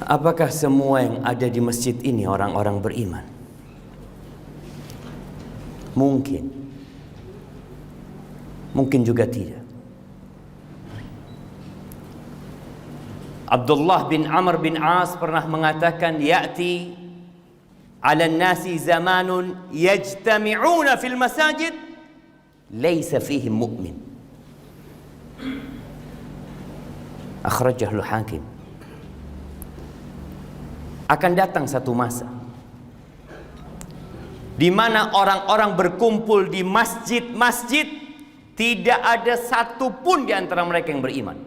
Apakah semua yang ada di masjid ini orang-orang beriman? Mungkin. Mungkin juga tidak. Abdullah bin Amr bin As pernah mengatakan, ya'ti 'ala an-nasi zamanun yajtami'una fil masajid laysa fihim mu'min. Akhrajahu al-Hakim. Akan datang satu masa di mana orang-orang berkumpul di masjid-masjid, tidak ada satupun di antara mereka yang beriman.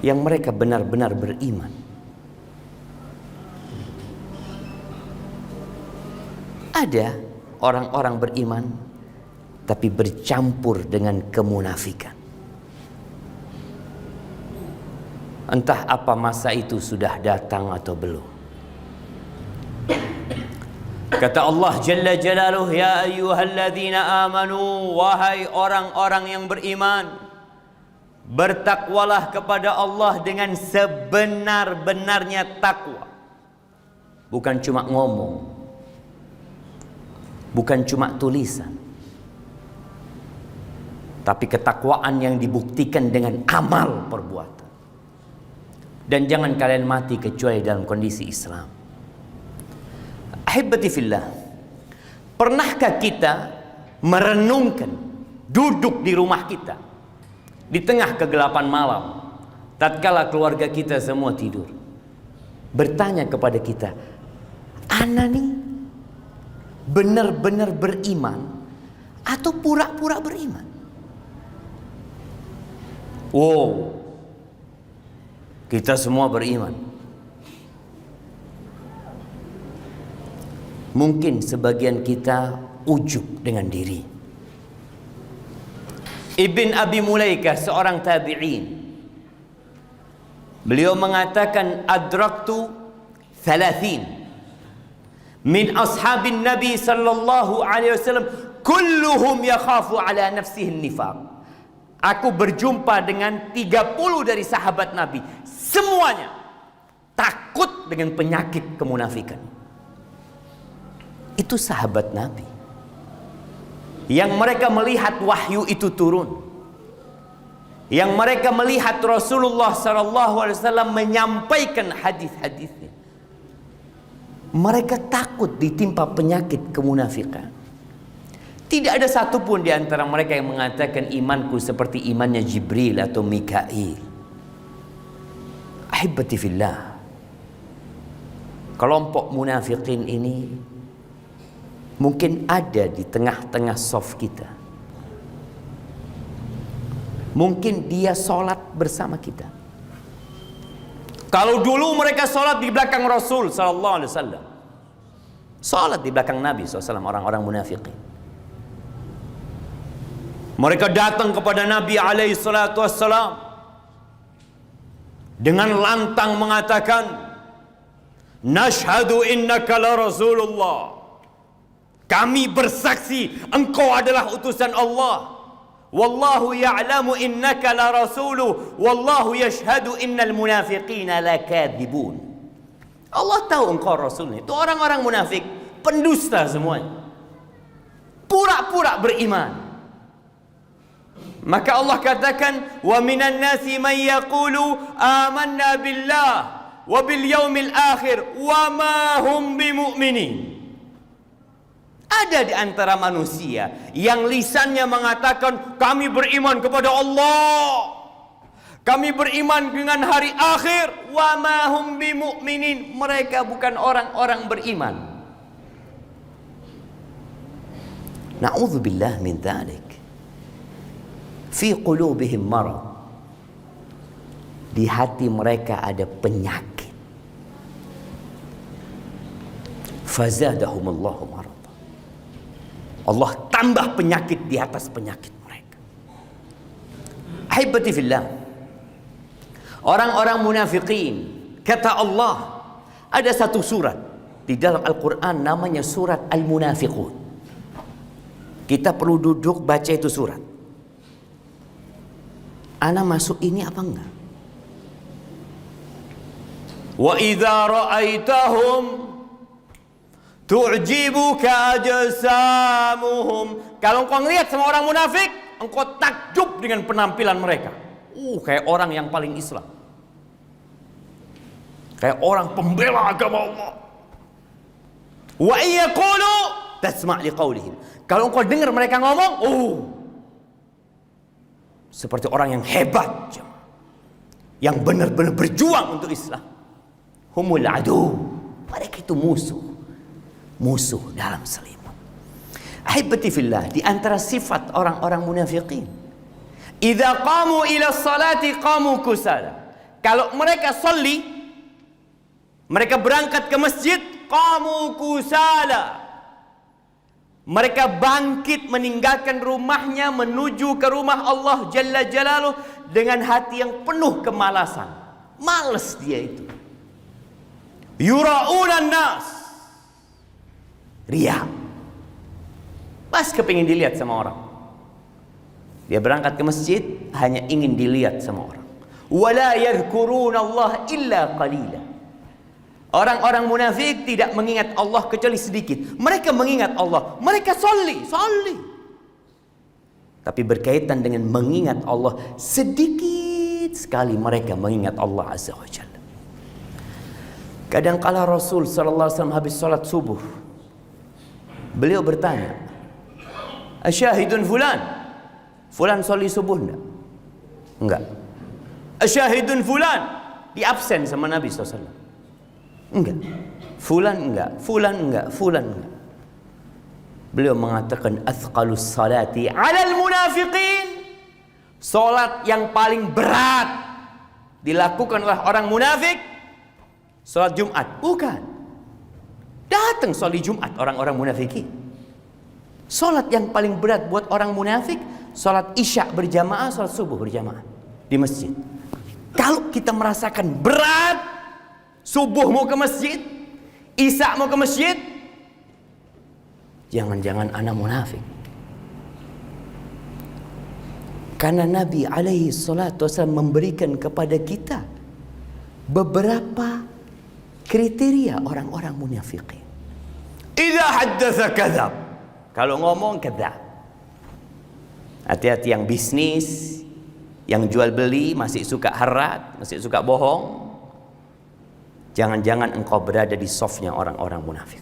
Yang mereka benar-benar beriman. Ada orang-orang beriman tapi bercampur dengan kemunafikan. Entah apa masa itu sudah datang atau belum. Kata Allah Jalla Jalaluhu, ya ayyuhalladzina amanu, wahai orang-orang yang beriman, bertakwalah kepada Allah dengan sebenar-benarnya takwa. Bukan cuma ngomong, bukan cuma tulisan, tapi ketakwaan yang dibuktikan dengan amal perbuatan. Dan jangan kalian mati kecuali dalam kondisi Islam. Ahibati fillah, pernahkah kita merenungkan, duduk di rumah kita di tengah kegelapan malam, tatkala keluarga kita semua tidur, bertanya kepada kita, ana nih benar-benar beriman atau pura-pura beriman? Wow, kita semua beriman. Mungkin sebagian kita ujub dengan diri. Ibn Abi Mulaikah, seorang tabi'in, beliau mengatakan, adraktu 30 min ashabin Nabi sallallahu alaihi wasallam kulluhum yakhafu ala nafsihi nifaq. Aku berjumpa dengan 30 dari sahabat Nabi, semuanya takut dengan penyakit kemunafikan. Itu sahabat Nabi yang mereka melihat wahyu itu turun, yang mereka melihat Rasulullah SAW menyampaikan hadis-hadisnya. Mereka takut ditimpa penyakit kemunafikan. Tidak ada satupun di antara mereka yang mengatakan imanku seperti imannya Jibril atau Mikail. Ahibati fillah, kelompok munafikin ini mungkin ada di tengah-tengah saf kita. Mungkin dia sholat bersama kita. Kalau dulu mereka sholat di belakang Rasul sallallahu alaihi wasallam, sholat di belakang Nabi SAW, orang-orang munafikin. Mereka datang kepada Nabi alaihi salatu wassalam dengan lantang mengatakan, nashhadu innaka la Rasulullah. Kami bersaksi engkau adalah utusan Allah. Wallahu ya'lamu innaka la rasuluh. Wallahu yashhadu innal munafiqina lakadzibun. Allah tahu engkau rasulnya. Itu orang-orang munafik, pendusta semuanya, pura-pura beriman. Maka Allah katakan, wa minan nasi man yaqulu amanna billah wa bil yaumil akhir wa ma hum bimu'minin. Ada di antara manusia yang lisannya mengatakan kami beriman kepada Allah, kami beriman dengan hari akhir, wa ma hum bimu'minin, mereka bukan orang-orang beriman. Na'udzubillah min dzalik. Fi qulubihim marad. Di hati mereka ada penyakit. Fazadahumullahu marad. Allah tambah penyakit di atas penyakit mereka. Ahibati fillah, orang-orang munafikin, kata Allah, ada satu surat di dalam Al-Quran namanya surat Al-Munafiqun. Kita perlu duduk baca itu surat. Ana masuk ini apa enggak? Wa idza ra'aitahum tu'jibuka ajsamuhum. Kalau engkau ngelihat sama orang munafik, engkau takjub dengan penampilan mereka. Kayak orang yang paling Islam. Kayak orang pembela agama Allah. Wa yaqulu tasma' liqaulihim. Kalau engkau dengar mereka ngomong, seperti orang yang hebat, yang benar-benar berjuang untuk Islam. Humul adu. Mereka itu musuh dalam selimut. Ahibati fillah, di antara sifat orang-orang munafikin, idza qamu ila salati qamu kusala. Kalau mereka salli, mereka berangkat ke masjid, qamu kusala. Mereka bangkit meninggalkan rumahnya menuju ke rumah Allah Jalla Jalaluh dengan hati yang penuh kemalasan. Malas dia itu. Yura'unan nas. Riya. Pas kepingin dilihat sama orang. Dia berangkat ke masjid hanya ingin dilihat sama orang. Wala yadhkuruna Allah illa qalila. Orang-orang munafik tidak mengingat Allah kecuali sedikit. Mereka mengingat Allah. Mereka solli. Tapi berkaitan dengan mengingat Allah, sedikit sekali mereka mengingat Allah Azza wa Jalla. Kadangkala Rasul sallallahu alaihi wasallam habis salat subuh, beliau bertanya, "Asyahidun fulan? Fulan solli subuh enggak?" Enggak. "Asyahidun fulan?" Di absen sama Nabi sallallahu alaihi wasallam. Enggak. Fulan enggak, fulan enggak, fulan enggak. Beliau mengatakan athqalus salati 'alal munafiqin. Salat yang paling berat dilakukan oleh orang munafik salat Jumat. Bukan. Datang salat Jumat orang-orang munafikin. Salat yang paling berat buat orang munafik salat Isya berjamaah, salat subuh berjamaah di masjid. Kalau kita merasakan berat, subuh mau ke masjid, Isya mau ke masjid, jangan-jangan anak munafik. Karena Nabi alaihi salatu wasallam memberikan kepada kita beberapa kriteria orang-orang munafikin. Idza haddatsa kadzab. Kalau ngomong kadzab. Hati-hati yang bisnis, yang jual beli masih suka harat, masih suka bohong. Jangan-jangan engkau berada di softnya orang-orang munafik.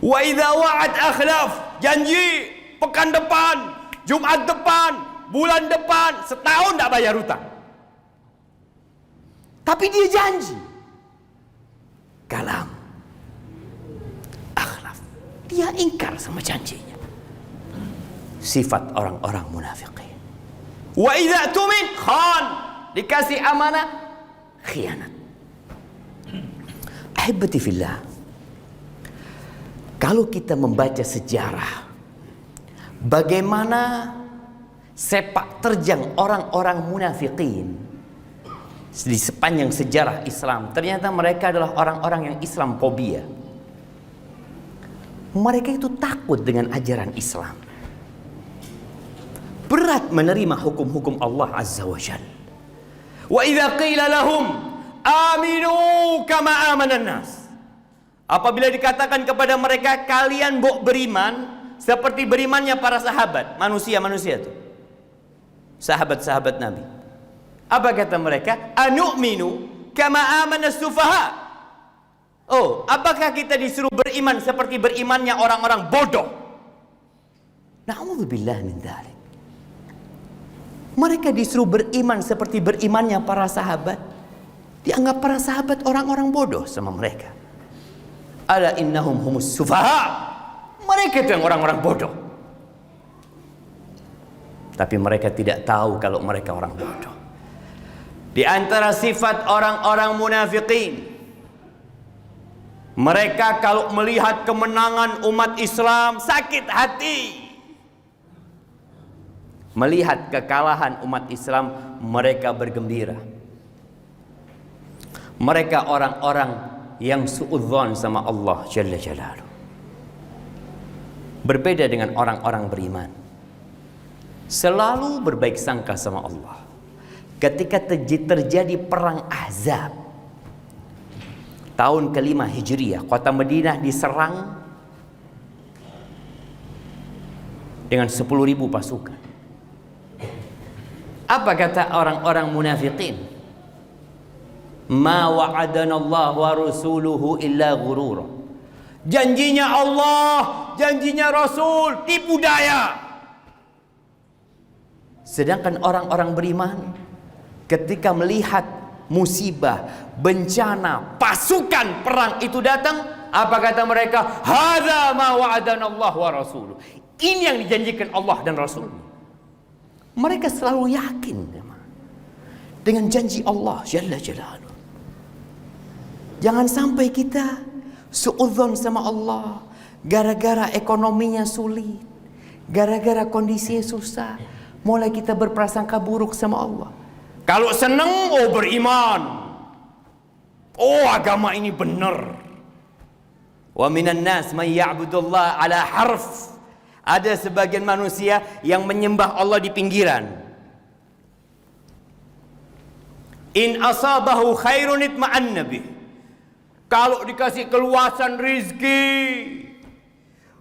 Wa idza wa'ad akhlaf. Janji pekan depan, Jumat depan, bulan depan, setahun tak bayar hutang. Tapi dia janji. Kalam. Akhlaf. Dia ingkar sama janjinya. Sifat orang-orang munafik. Wa idza tumin khan. Dikasih amanah, khianat. Ahibati fillah, kalau kita membaca sejarah bagaimana sepak terjang orang-orang munafikin di sepanjang sejarah Islam, ternyata mereka adalah orang-orang yang Islamfobia. Mereka itu takut dengan ajaran Islam, berat menerima hukum-hukum Allah Azza wa Jalla. Wa idza qila lahum aminu kama amanan nas. Apabila dikatakan kepada mereka, kalian beriman seperti berimannya para sahabat, manusia-manusia itu, sahabat-sahabat Nabi. Apa kata mereka? Anu'minu kama amanas sufaha. Oh, apakah kita disuruh beriman seperti berimannya orang-orang bodoh? Na'udzubillah min dzalik. Mereka disuruh beriman seperti berimannya para sahabat. Dianggap para sahabat orang-orang bodoh sama mereka. Ala innahum humus sufaha. Mereka itu yang orang-orang bodoh. Tapi mereka tidak tahu kalau mereka orang bodoh. Di antara sifat orang-orang munafikin, mereka kalau melihat kemenangan umat Islam sakit hati. Melihat kekalahan umat Islam, mereka bergembira. Mereka orang-orang yang suudzon sama Allah Jalla Jalaluh. Berbeda dengan orang-orang beriman. Selalu berbaik sangka sama Allah. Ketika terjadi perang Ahzab, tahun ke-5 Hijriah, kota Madinah diserang dengan 10.000 pasukan. Apa kata orang-orang munafikin? Ma wa'adana Allah wa rasuluhu illa ghurura. Janjinya Allah, janjinya Rasul, tipu daya. Sedangkan orang-orang beriman ketika melihat musibah, bencana, pasukan perang itu datang, apa kata mereka? Hadza ma wa'adana Allah wa rasuluh. Ini yang dijanjikan Allah dan Rasul. Mereka selalu yakin dengan janji Allah Jalla Jalaluh. Jangan sampai kita suudzon sama Allah gara-gara ekonominya sulit, gara-gara kondisinya susah, mulai kita berprasangka buruk sama Allah. Kalau senang, oh beriman, oh agama ini benar. Wa minan nas man ya'budullah ala harf. Ada sebagian manusia yang menyembah Allah di pinggiran. In asabahu khairun itma'anna bih. Kalau dikasih keluasan rizki,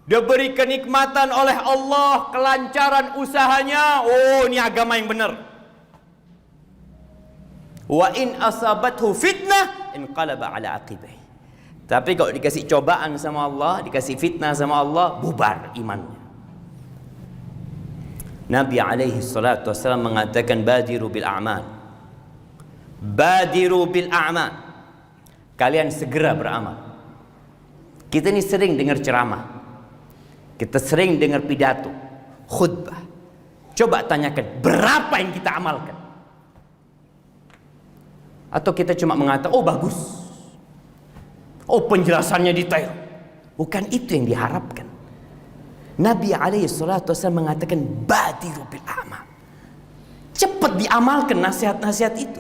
diberi kenikmatan oleh Allah, kelancaran usahanya, oh ini agama yang benar. Wa in asabathu fitnah inqalaba ala aqibih. Tapi kalau dikasih cobaan sama Allah, dikasih fitnah sama Allah, bubar imannya. Nabi alaihi salatu wassalam mengatakan badiru bil a'mal. Badiru bil a'mal. Kalian segera beramal. Kita ini sering dengar ceramah. Kita sering dengar pidato, khutbah. Coba tanyakan, berapa yang kita amalkan? Atau kita cuma mengatakan, oh bagus, oh penjelasannya detail. Bukan itu yang diharapkan. Nabi SAW mengatakan badiru bil amal. Cepat diamalkan nasihat-nasihat itu.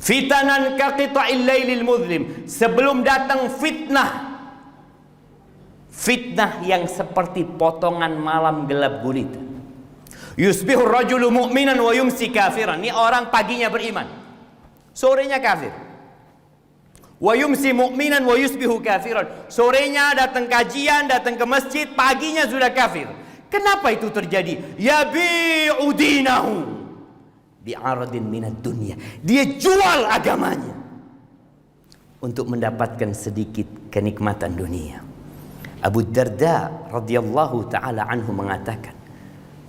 Fitanan kaqita'il lailil muzlim. Sebelum datang fitnah, fitnah yang seperti potongan malam gelap gulita. Yusbihur rajulu mu'minan wa yumsi kafiran. Ini orang paginya beriman, sorenya kafir. Wa yumsi mu'minan wa yusbihu kafiran. Sorenya datang kajian, datang ke masjid, paginya sudah kafir. Kenapa itu terjadi? Yabi'u dinahu bi'aradin minad dunya. Dia jual agamanya untuk mendapatkan sedikit kenikmatan dunia. Abu Darda radhiyallahu taala anhu mengatakan,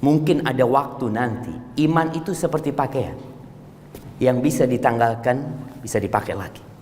mungkin ada waktu nanti iman itu seperti pakaian yang bisa ditanggalkan, bisa dipakai lagi.